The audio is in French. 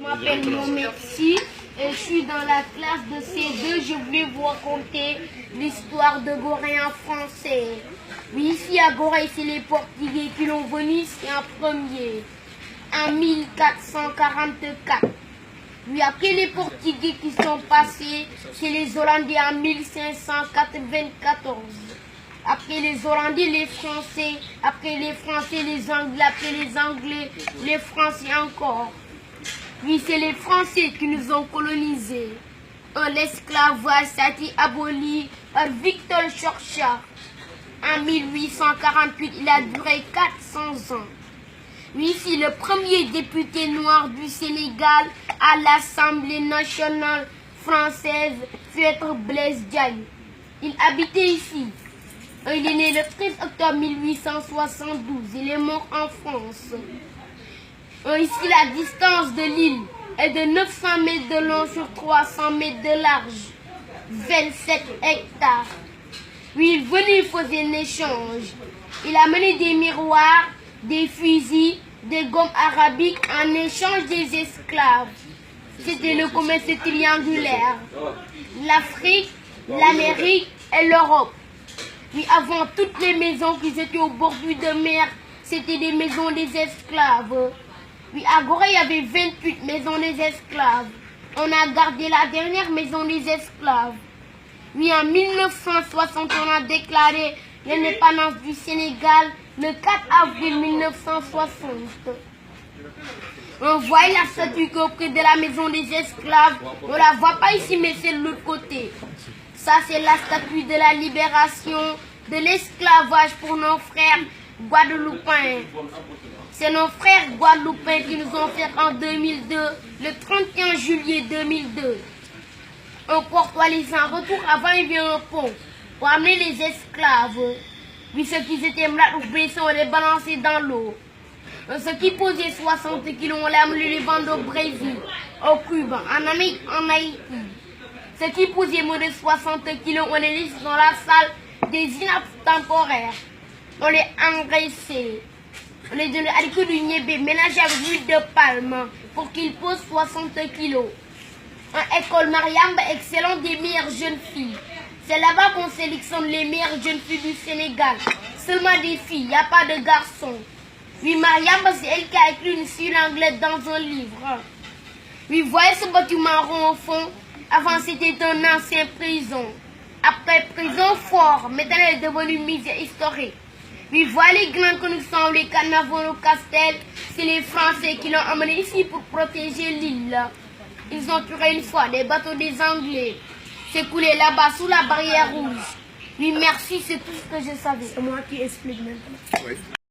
Je m'appelle Merci et je suis dans la classe de C2. Je voulais vous raconter l'histoire de Gorée en français. Oui, ici à Gorée, c'est les Portugais qui l'ont venu ici en premier, en 1444. Oui, après les Portugais qui sont passés, c'est les Hollandais en 1594. Après les Hollandais, les Français, après les Français, les Anglais, après les Anglais, les Français encore. Oui, c'est les Français qui nous ont colonisés. L'esclavage a été aboli par Victor Churchill. En 1848, il a duré 400 ans. Oui, c'est le premier député noir du Sénégal à l'Assemblée nationale française, fut être Blaise Diagne. Il habitait ici. Il est né le 13 octobre 1872. Il est mort en France. Ici, la distance de l'île est de 900 mètres de long sur 300 mètres de large. 27 hectares. Oui, il venait, il faisait un échange. Il a mené des miroirs, des fusils, des gommes arabiques en échange des esclaves. C'était le commerce triangulaire. L'Afrique, l'Amérique et l'Europe. Oui, avant, toutes les maisons qui étaient au bord de mer, c'était des maisons des esclaves. Oui, à Gorée, il y avait 28 maisons des esclaves. On a gardé la dernière maison des esclaves. Oui, en 1960, on a déclaré l'indépendance du Sénégal le 4 avril 1960. On voit la statue auprès de la maison des esclaves. On ne la voit pas ici, mais c'est de l'autre côté. Ça, c'est la statue de la libération de l'esclavage pour nos frères guadeloupéens. C'est nos frères guadeloupéens qui nous ont fait en 2002, le 31 juillet 2002. On portoise en retour, avant il y avait un pont pour amener les esclaves. Oui, ceux qui étaient malades ou blessés, on les balançait dans l'eau. Ceux qui posaient 60 kilos, on les amenait les vendre au Brésil, au Cuba, en Amérique, en Haïti. Ceux qui posaient moins de 60 kilos, on les laissait dans la salle des inaptes temporaires. On les engraissait. On les donnait à l'école du niébé, mélangé avec l'huile de palme pour qu'ils posent 60 kilos. En école Mariamba, excellente des meilleures jeunes filles. C'est là-bas qu'on sélectionne les meilleures jeunes filles du Sénégal. Seulement des filles, il n'y a pas de garçons. Oui, Mariamba, c'est elle qui a écrit une fille anglaise dans un livre. Oui, voyez ce bâtiment rond au fond. Avant, c'était un ancien prison. Après, prison fort. Maintenant, elle est devenue musée historique. Oui, voilà les glands que nous sommes, les carnavals au Castel. C'est les Français qui l'ont emmené ici pour protéger l'île. Ils ont tué une fois des bateaux des Anglais. C'est coulé là-bas sous la barrière rouge. Oui, merci, c'est tout ce que je savais. C'est moi qui explique maintenant. Oui.